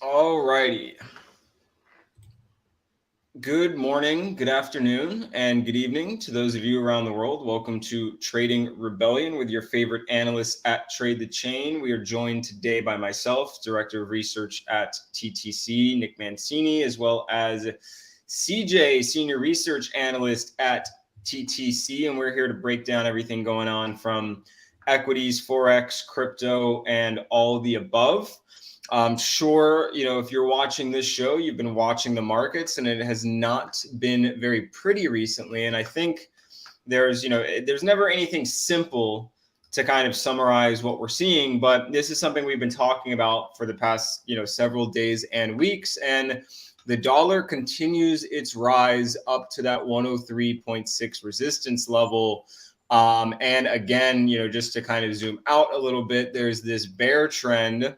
All righty. Good morning, good afternoon, and good evening to those of you around the world. Welcome to Trading Rebellion with your favorite analysts at Trade the Chain. We are joined today by myself, Director of Research at TTC, Nick Mancini, as well as CJ, Senior Research Analyst at TTC. And we're here to break down everything going on from equities, Forex, crypto, and all the above. I'm sure, if you're watching this show, you've been watching the markets and it has not been very pretty recently. And I think there's never anything simple to kind of summarize what we're seeing, but this is something we've been talking about for the past, several days and weeks. And the dollar continues its rise up to that 103.6 resistance level. And again, just to kind of zoom out a little bit, there's this bear trend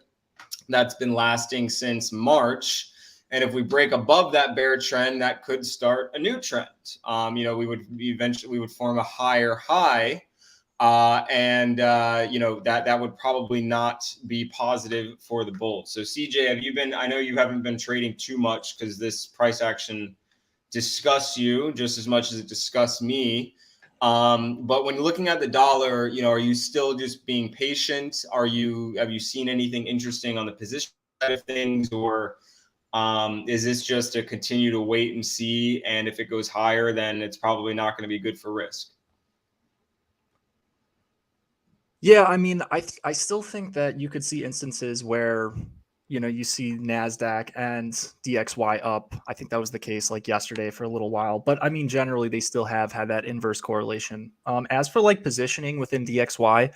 that's been lasting since March. And if we break above that bear trend, that could start a new trend. We would form a higher high. That would probably not be positive for the bulls. So CJ, I know you haven't been trading too much because this price action discussed you just as much as it discussed me. But when looking at the dollar, are you still just being patient? Have you seen anything interesting on the position side of things, or is this just to continue to wait and see? And if it goes higher, then it's probably not going to be good for risk. Yeah, I mean, I still think that you could see instances where, you see NASDAQ and DXY up. I think that was the case like yesterday for a little while. But I mean, generally, they still have had that inverse correlation. As for like positioning within DXY,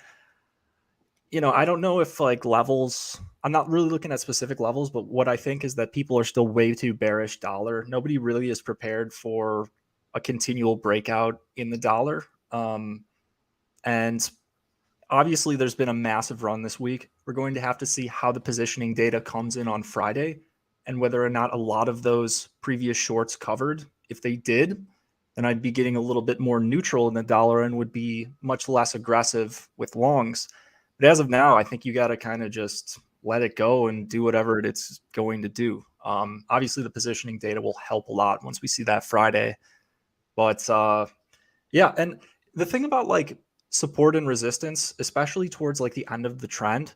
I don't know if like levels, I'm not really looking at specific levels, but what I think is that people are still way too bearish dollar. Nobody really is prepared for a continual breakout in the dollar. And obviously, there's been a massive run this week. We're going to have to see how the positioning data comes in on Friday and whether or not a lot of those previous shorts covered. If they did, then I'd be getting a little bit more neutral in the dollar and would be much less aggressive with longs. But as of now, I think you got to kind of just let it go and do whatever it's going to do. Obviously, the positioning data will help a lot once we see that Friday. But yeah, and the thing about like support and resistance, especially towards like the end of the trend.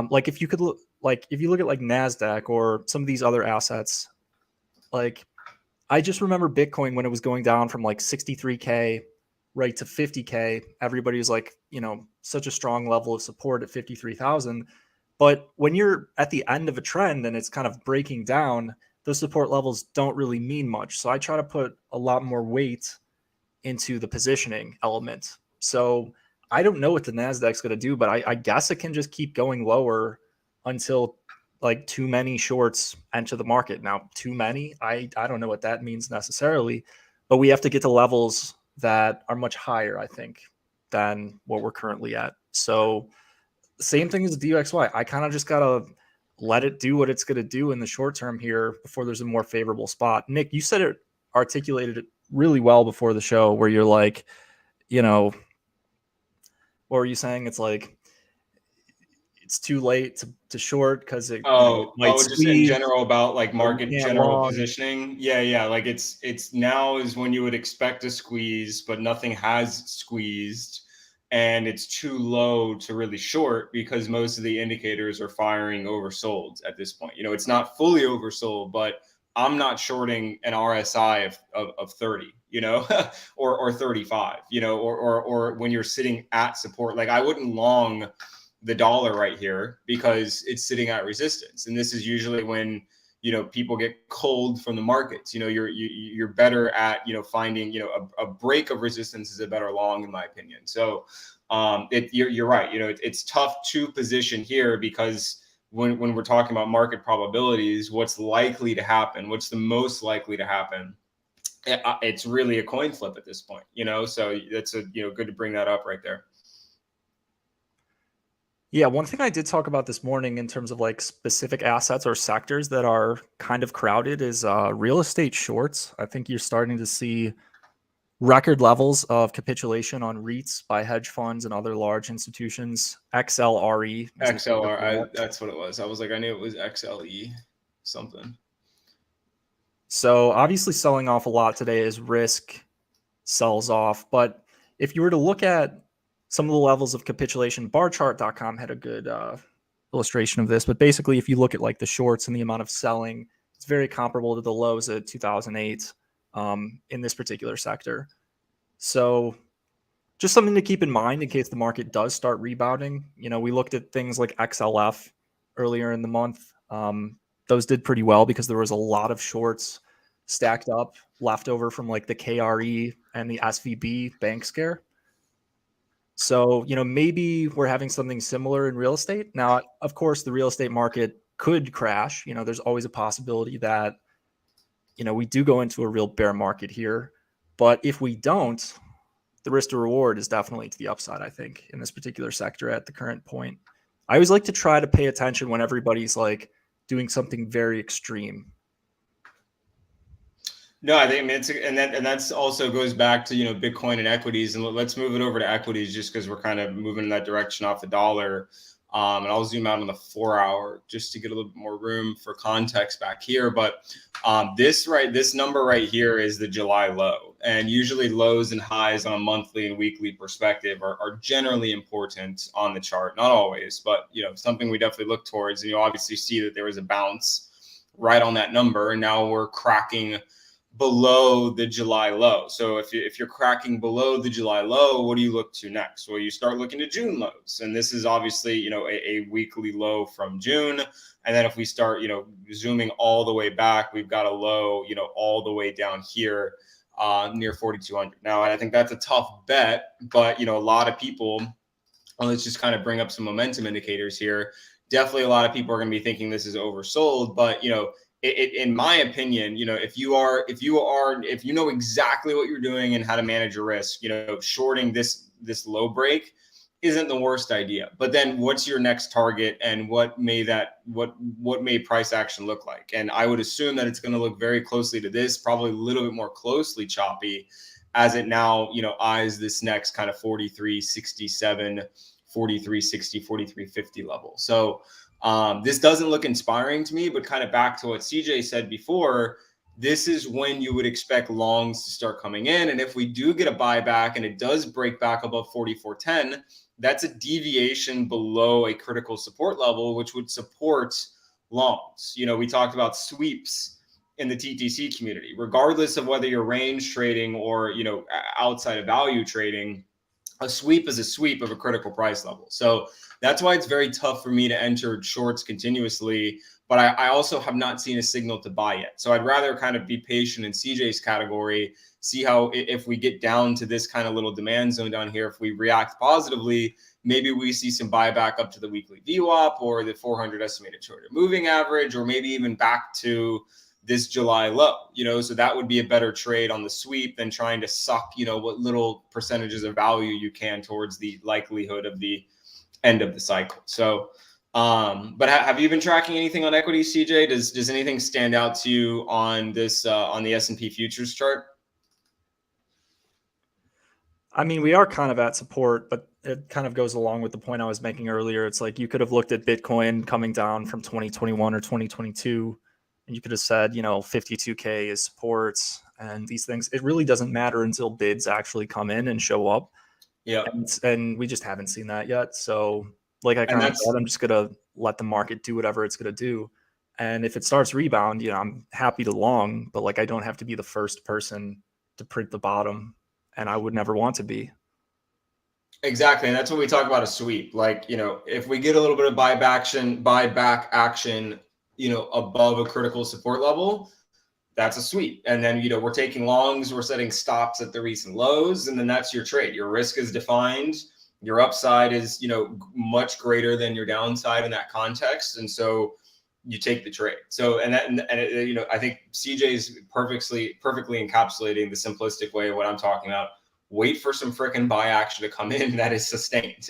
Like if you look at like NASDAQ or some of these other assets, like I just remember Bitcoin when it was going down from like 63K right to 50K. Everybody was like, such a strong level of support at 53,000. But when you're at the end of a trend and it's kind of breaking down, those support levels don't really mean much. So I try to put a lot more weight into the positioning element. So I don't know what the NASDAQ's going to do, but I guess it can just keep going lower until like too many shorts enter the market. Now, too many, I don't know what that means necessarily, but we have to get to levels that are much higher, I think, than what we're currently at. So same thing as the DXY. I kind of just got to let it do what it's going to do in the short term here before there's a more favorable spot. Nick, you said it, articulated it really well before the show, where you're like, what were you saying? It's like it's too late to short because it might Just in squeeze. general about like market general long. positioning. Yeah. Like it's now is when you would expect a squeeze, but nothing has squeezed, and it's too low to really short because most of the indicators are firing oversold at this point. It's not fully oversold, but I'm not shorting an RSI of 30, or 35, or when you're sitting at support. Like I wouldn't long the dollar right here because it's sitting at resistance. And this is usually when, people get cold from the markets. You're better at, finding, a break of resistance is a better long, in my opinion. So you're right. It's tough to position here because when we're talking about market probabilities, what's likely to happen, what's the most likely to happen, it's really a coin flip at this point, so that's good to bring that up right there. Yeah, one thing I did talk about this morning in terms of like specific assets or sectors that are kind of crowded is real estate shorts. I think you're starting to see record levels of capitulation on REITs by hedge funds and other large institutions. XLRE. XLR, that's what it was. I was like, I knew it was XLE. something. So obviously selling off a lot today as risk sells off. But if you were to look at some of the levels of capitulation, barchart.com had a good illustration of this. But basically, if you look at like the shorts and the amount of selling, it's very comparable to the lows of 2008 in this particular sector. So just something to keep in mind in case the market does start rebounding. We looked at things like XLF earlier in the month. Those did pretty well because there was a lot of shorts stacked up left over from like the KRE and the SVB bank scare. So, maybe we're having something similar in real estate. Now, of course, the real estate market could crash. There's always a possibility that, we do go into a real bear market here. But if we don't, the risk to reward is definitely to the upside, I think, in this particular sector at the current point. I always like to try to pay attention when everybody's like doing something very extreme. No, I think that's also goes back to Bitcoin and equities, and let's move it over to equities just because we're kind of moving in that direction off the dollar. And I'll zoom out on the 4-hour just to get a little bit more room for context back here. But this number right here is the July low, and usually lows and highs on a monthly and weekly perspective are generally important on the chart. Not always, but something we definitely look towards. And you obviously see that there was a bounce right on that number, and now we're cracking below the July low. So if you're cracking below the July low, what do you look to next? Well, you start looking to June lows, and this is obviously a weekly low from June. And then if we start zooming all the way back, we've got a low all the way down here near 4,200. Now, I think that's a tough bet, but a lot of people. Well, let's just kind of bring up some momentum indicators here. Definitely, a lot of people are going to be thinking this is oversold, but in my opinion, if you know exactly what you're doing and how to manage your risk, shorting this low break isn't the worst idea. But then what's your next target, and what may price action look like? And I would assume that it's going to look very closely to this, probably a little bit more closely choppy, as it now, eyes this next kind of 43.67, 43.60, 43.50 level. So this doesn't look inspiring to me, but kind of back to what CJ said before, this is when you would expect longs to start coming in. And if we do get a buyback and it does break back above 44.10, that's a deviation below a critical support level, which would support longs. We talked about sweeps in the TTC community, regardless of whether you're range trading or, outside of value trading. A sweep is a sweep of a critical price level. So that's why it's very tough for me to enter shorts continuously. But I also have not seen a signal to buy yet. So I'd rather kind of be patient in CJ's category, see how, if we get down to this kind of little demand zone down here, if we react positively, maybe we see some buyback up to the weekly VWAP or the 400 estimated shorter moving average, or maybe even back to this July low, so that would be a better trade on the sweep than trying to suck, what little percentages of value you can towards the likelihood of the end of the cycle. So, but have you been tracking anything on equities, CJ? Does anything stand out to you on this, on the S&P futures chart? I mean, we are kind of at support, but it kind of goes along with the point I was making earlier. It's like you could have looked at Bitcoin coming down from 2021 or 2022, and you could have said, 52K is supports and these things. It really doesn't matter until bids actually come in and show up. Yeah. And we just haven't seen that yet. So like I kind of said, I'm just going to let the market do whatever it's going to do. And if it starts rebound, I'm happy to long, but like I don't have to be the first person to print the bottom, and I would never want to be. Exactly. And that's what we talk about a sweep. Like, if we get a little bit of buyback action, above a critical support level, that's a sweep. And then, we're taking longs, we're setting stops at the recent lows, and then that's your trade. Your risk is defined. Your upside is, much greater than your downside in that context. And so you take the trade. So, I think CJ's perfectly encapsulating the simplistic way of what I'm talking about. Wait for some freaking buy action to come in that is sustained.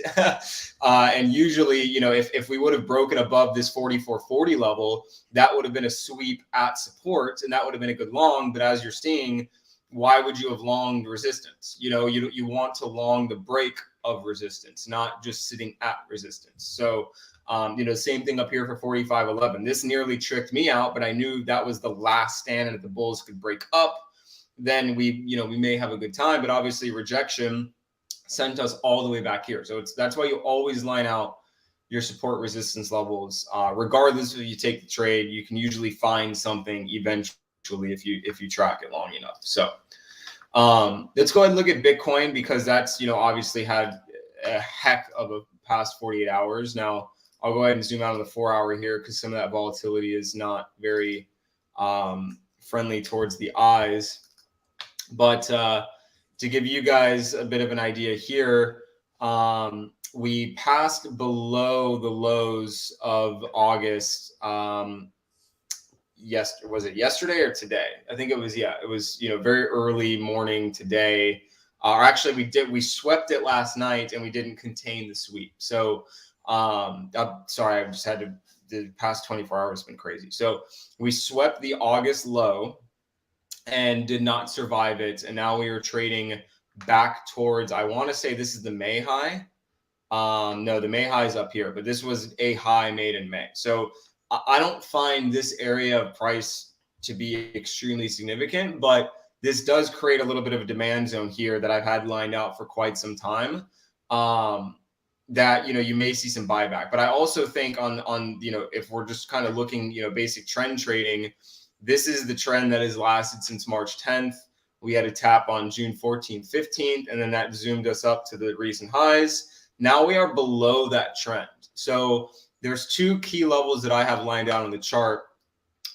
And usually, if we would have broken above this 44.40 level, that would have been a sweep at support, and that would have been a good long. But as you're seeing, why would you have longed resistance? You want to long the break of resistance, not just sitting at resistance. So, same thing up here for 45.11. This nearly tricked me out, but I knew that was the last stand, and if the bulls could break up, then we may have a good time. But obviously rejection sent us all the way back here. So that's why you always line out your support resistance levels. Regardless if you take the trade, you can usually find something eventually if you track it long enough. So let's go ahead and look at Bitcoin, because that's obviously had a heck of a past 48 hours. Now I'll go ahead and zoom out on the 4-hour here, because some of that volatility is not very friendly towards the eyes. But to give you guys a bit of an idea here, we passed below the lows of August. Was it yesterday or today? I think it was, it was, very early morning today. Or actually we swept it last night, and we didn't contain the sweep. So I'm sorry, I've just had to, the past 24 hours has been crazy. So we swept the August low and did not survive it. And now we are trading back towards, I want to say this is the May high. No, the May high is up here, but this was a high made in May. So I don't find this area of price to be extremely significant, but this does create a little bit of a demand zone here that I've had lined out for quite some time. That, you may see some buyback, but I also think on, if we're just kind of looking, basic trend trading, this is the trend that has lasted since March 10th. We had a tap on June 14th, 15th, and then that zoomed us up to the recent highs. Now we are below that trend. So there's two key levels that I have lined out on the chart.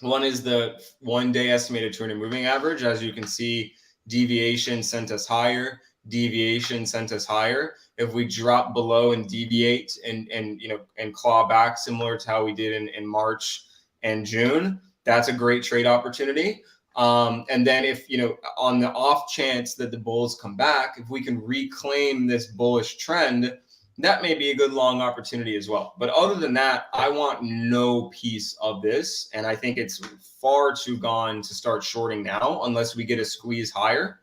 One is the 1-day estimated 200 moving average. As you can see, deviation sent us higher. Deviation sent us higher. If we drop below and deviate and claw back, similar to how we did in March and June, that's a great trade opportunity. And then if, on the off chance that the bulls come back, if we can reclaim this bullish trend, that may be a good long opportunity as well. But other than that, I want no piece of this. And I think it's far too gone to start shorting now, unless we get a squeeze higher.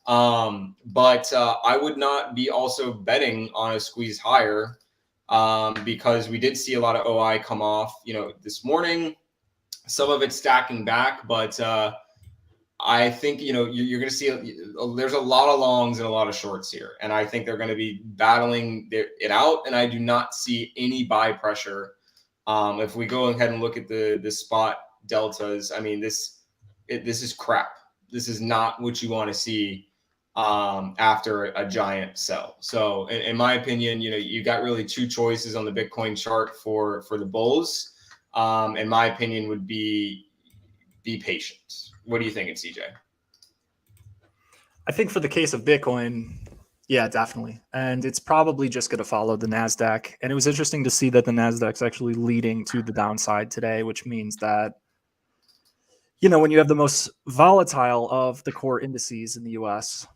But I would not be also betting on a squeeze higher, because we did see a lot of OI come off, this morning. Some of it stacking back, but I think, you're going to see there's a lot of longs and a lot of shorts here. And I think they're going to be battling it out. And I do not see any buy pressure. If we go ahead and look at the spot deltas, I mean, this is crap. This is not what you want to see after a giant sell. So in my opinion, you got really two choices on the Bitcoin chart for the bulls. In my opinion, would be patient. What do you think, CJ? I think for the case of Bitcoin, yeah, definitely. And it's probably just going to follow the NASDAQ. And it was interesting to see that the NASDAQ's actually leading to the downside today, which means that, when you have the most volatile of the core indices in the US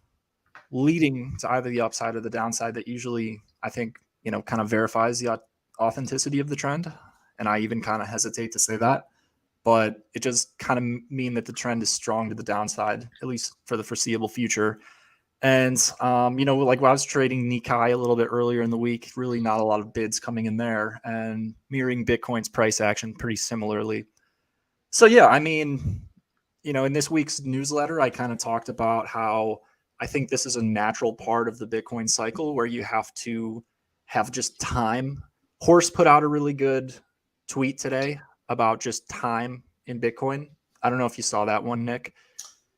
leading to either the upside or the downside, that usually, I think, kind of verifies the authenticity of the trend. And I even kind of hesitate to say that, but it just kind of mean that the trend is strong to the downside, at least for the foreseeable future. And, like when I was trading Nikkei a little bit earlier in the week, really not a lot of bids coming in there, and mirroring Bitcoin's price action pretty similarly. So, yeah, I mean, in this week's newsletter, I kind of talked about how I think this is a natural part of the Bitcoin cycle where you have to have just time. Horse put out a really good tweet today about just time in Bitcoin. I don't know if you saw that one, Nick.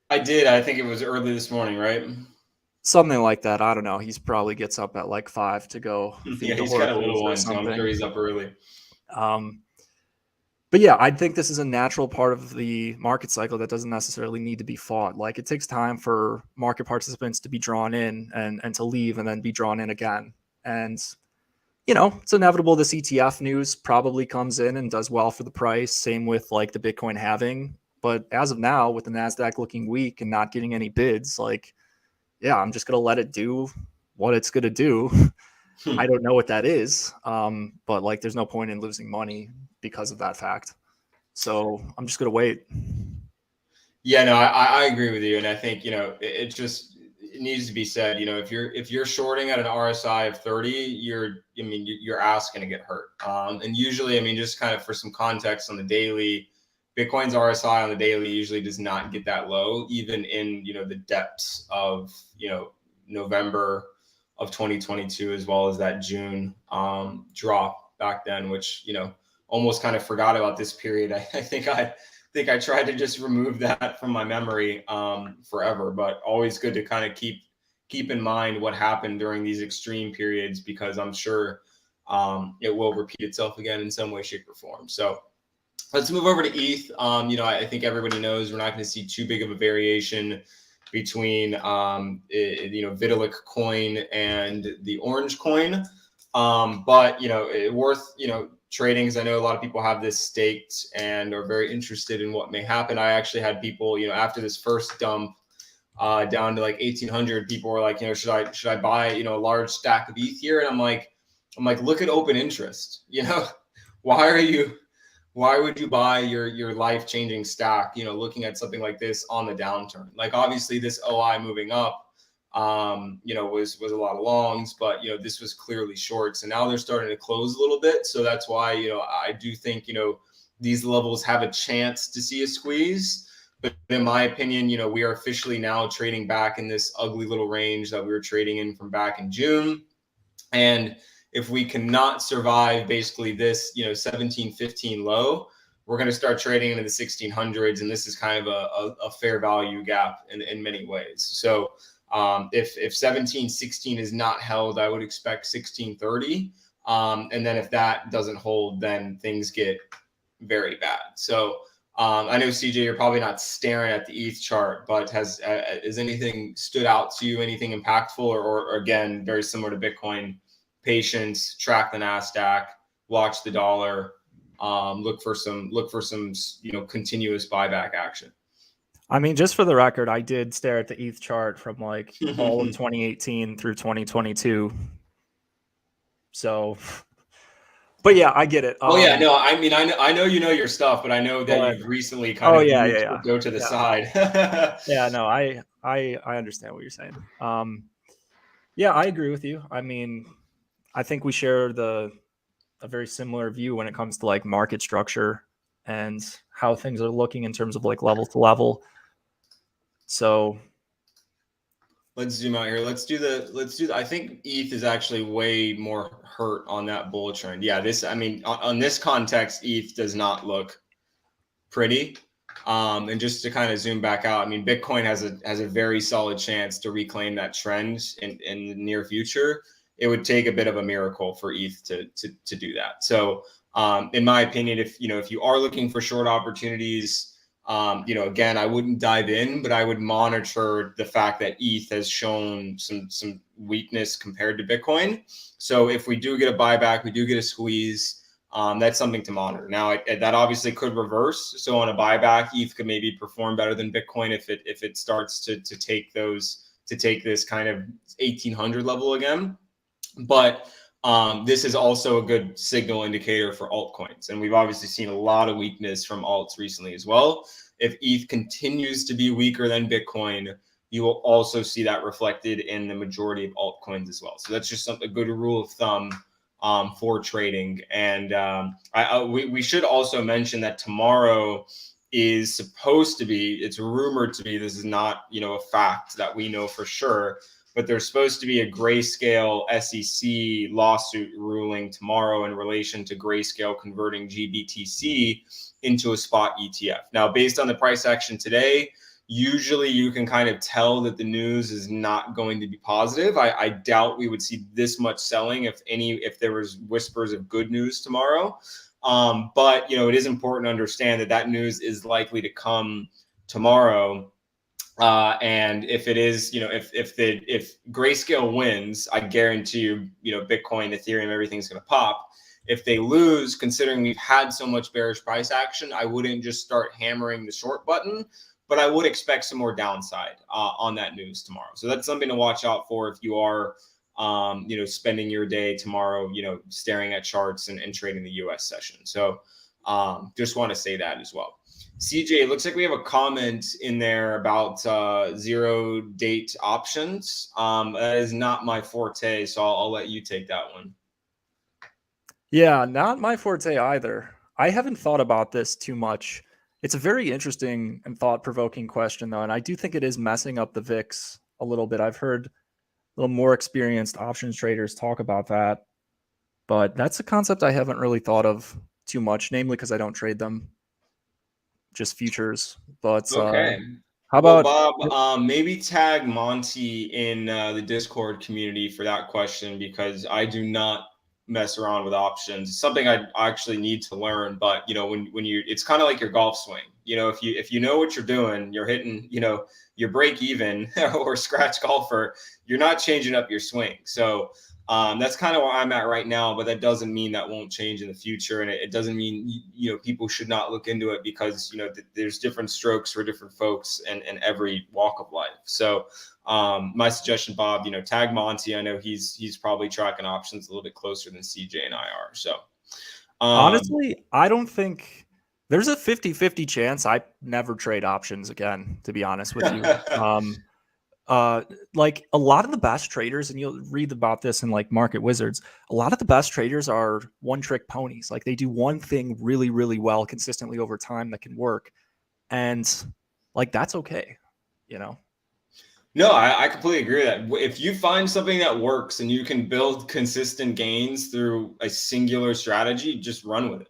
I did. I think it was early this morning, right? Something like that. I don't know. He's probably gets up at like 5 to go feed Yeah, the he's got a horses little or one, so I'm something. sure he's up early. But yeah, I think this is a natural part of the market cycle that doesn't necessarily need to be fought. Like, it takes time for market participants to be drawn in and to leave and then be drawn in again. And, it's inevitable this ETF news probably comes in and does well for the price. Same with like the Bitcoin halving. But as of now, with the NASDAQ looking weak and not getting any bids, like, yeah, I'm just going to let it do what it's going to do. I don't know what that is. But like, there's no point in losing money because of that fact. So I'm just going to wait. Yeah, no, I agree with you. And I think, it's just it needs to be said, if you're shorting at an RSI of 30, your ass going to get hurt. And usually, just kind of for some context on the daily, Bitcoin's RSI on the daily usually does not get that low, even in, the depths of, November of 2022, as well as that June drop back then, which, almost kind of forgot about this period. I think I tried to just remove that from my memory forever, but always good to kind of keep in mind what happened during these extreme periods, because I'm sure it will repeat itself again in some way, shape, or form. So let's move over to ETH. I think everybody knows we're not going to see too big of a variation between Vitalik coin and the orange coin. But worth trading, because I know a lot of people have this staked and are very interested in what may happen. I actually had people, after this first dump down to like 1,800, people were like, should I buy a large stack of ETH here? And I'm like, look at open interest. Why would you buy your life-changing stack, looking at something like this on the downturn? Like, obviously this OI moving up, was a lot of longs, but, this was clearly shorts, and now they're starting to close a little bit. So that's why, I do think, these levels have a chance to see a squeeze. But in my opinion, we are officially now trading back in this ugly little range that we were trading in from back in June. And if we cannot survive basically this, 1715 low, we're going to start trading into the 1600s. And this is kind of a fair value gap in many ways. So if 1716 is not held, I would expect 1630. And then if that doesn't hold, then things get very bad. So I know, CJ, you're probably not staring at the ETH chart, but has anything stood out to you? Anything impactful, or again, very similar to Bitcoin? Patience, track the NASDAQ, watch the dollar, look for some continuous buyback action. Just for the record, I did stare at the ETH chart from like all of 2018 through 2022. So, but yeah, I get it. No, I know your stuff, but I know that you've recently kind of go to the side. Yeah, no, I understand what you're saying. Yeah, I agree with you. I think we share a very similar view when it comes to like market structure and how things are looking in terms of like level to level. So let's zoom out here. Let's do I think ETH is actually way more hurt on that bull trend. Yeah, on this context, ETH does not look pretty. And just to kind of zoom back out, Bitcoin has a very solid chance to reclaim that trend in the near future. It would take a bit of a miracle for ETH to do that. So in my opinion, if you are looking for short opportunities, again, I wouldn't dive in, but I would monitor the fact that ETH has shown some weakness compared to Bitcoin. So if we do get a buyback, we do get a squeeze, that's something to monitor. Now, that obviously could reverse. So on a buyback, ETH could maybe perform better than Bitcoin if it starts to take this kind of 1,800 level again. But this is also a good signal indicator for altcoins. And we've obviously seen a lot of weakness from alts recently as well. If ETH continues to be weaker than Bitcoin, you will also see that reflected in the majority of altcoins as well. So that's just a good rule of thumb for trading. And we should also mention that tomorrow is supposed to be, it's rumored to be, this is not, a fact that we know for sure, but there's supposed to be a Grayscale SEC lawsuit ruling tomorrow in relation to Grayscale converting GBTC into a spot ETF. Now, based on the price action today, usually you can kind of tell that the news is not going to be positive. I doubt we would see this much selling, if there was whispers of good news tomorrow. But, it is important to understand that news is likely to come tomorrow. And if it is, if Grayscale wins, I guarantee you, Bitcoin, Ethereum, everything's going to pop. If they lose, considering we've had so much bearish price action, I wouldn't just start hammering the short button, but I would expect some more downside on that news tomorrow. So that's something to watch out for if you are, spending your day tomorrow, staring at charts and trading the US session. So Just want to say that as well. CJ, it looks like we have a comment in there about 0 date options. That is not my forte, so I'll let you take that one. Yeah, not my forte either. I haven't thought about this too much. It's a very interesting and thought-provoking question, though, and I do think it is messing up the VIX a little bit. I've heard a little more experienced options traders talk about that, but that's a concept I haven't really thought of too much, namely because I don't trade them, just futures. But Okay. how Well, about Bob, maybe tag Monte in the Discord community for that question, because I do not mess around with options. It's something I actually need to learn. But when you, it's kind of like your golf swing. If you know what you're doing, you're hitting, your break even or scratch golfer, you're not changing up your swing. So that's kind of where I'm at right now, but that doesn't mean that won't change in the future, and it doesn't mean people should not look into it, because there's different strokes for different folks and every walk of life. So my suggestion, Bob, tag Monte. I know he's probably tracking options a little bit closer than CJ and I are. So honestly, I don't think there's a 50-50 chance I never trade options again, to be honest with you. Like a lot of the best traders, and you'll read about this in like Market Wizards, a lot of the best traders are one-trick ponies. Like they do one thing really, really well consistently over time that can work. And like that's okay, you know? No, I completely agree with that. If you find something that works and you can build consistent gains through a singular strategy, just run with it.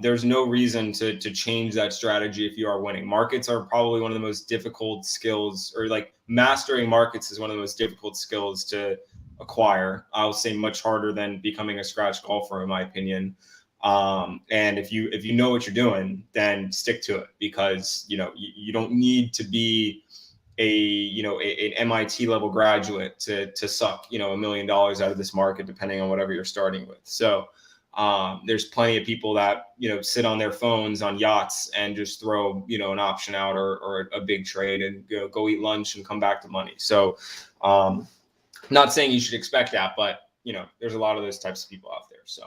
There's no reason to change that strategy if you are winning. Markets are probably one of the most difficult skills, or like mastering markets is one of the most difficult skills to acquire. I would say much harder than becoming a scratch golfer, in my opinion. And if you know what you're doing, then stick to it, because you don't need to be an MIT level graduate to suck $1 million out of this market, depending on whatever you're starting with. So there's plenty of people that sit on their phones on yachts and just throw an option out, or a big trade, and go eat lunch and come back to money. So not saying you should expect that, but there's a lot of those types of people out there. So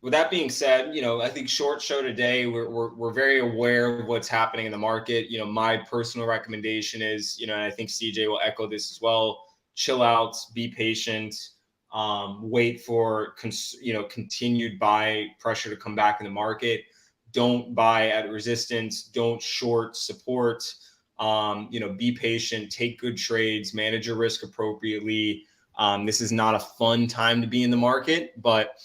with that being said, I think short show today, we're very aware of what's happening in the market. My personal recommendation is, and I think CJ will echo this as well, chill out, be patient, wait for continued buy pressure to come back in the market. Don't buy at resistance. Don't short support. Be patient, take good trades, manage your risk appropriately. This is not a fun time to be in the market, but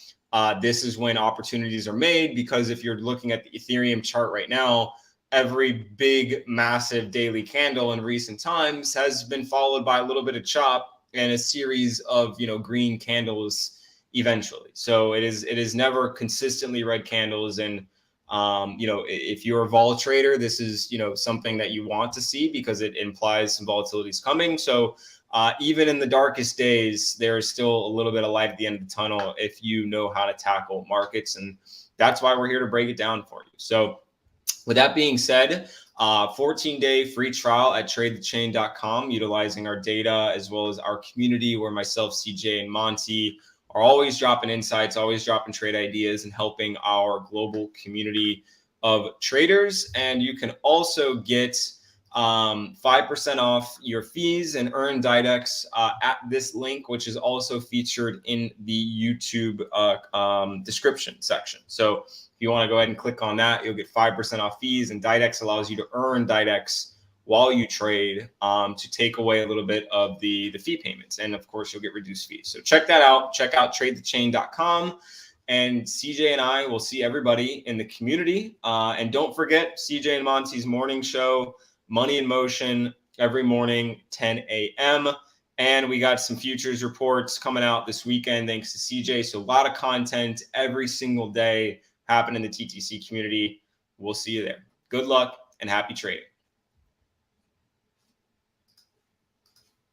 this is when opportunities are made, because if you're looking at the Ethereum chart right now, every big, massive daily candle in recent times has been followed by a little bit of chop and a series of green candles eventually. So it is never consistently red candles. And if you're a vol trader, this is something that you want to see, because it implies some volatility is coming. So even in the darkest days, there is still a little bit of light at the end of the tunnel if you know how to tackle markets. And that's why we're here to break it down for you. So with that being said, 14-day free trial at tradethechain.com, utilizing our data as well as our community, where myself, CJ, and Monte are always dropping insights, always dropping trade ideas, and helping our global community of traders. And you can also get 5% off your fees and earn Didex at this link, which is also featured in the YouTube description section. So if you want to go ahead and click on that, you'll get 5% off fees, and Didex allows you to earn Didex while you trade, to take away a little bit of the fee payments. And of course, you'll get reduced fees. So check that out. Check out tradethechain.com. And CJ and I will see everybody in the community. And don't forget CJ and Monte's morning show, Money in Motion, every morning, 10 a.m. And we got some futures reports coming out this weekend, thanks to CJ. So a lot of content every single day happening in the TTC community. We'll see you there. Good luck and happy trading.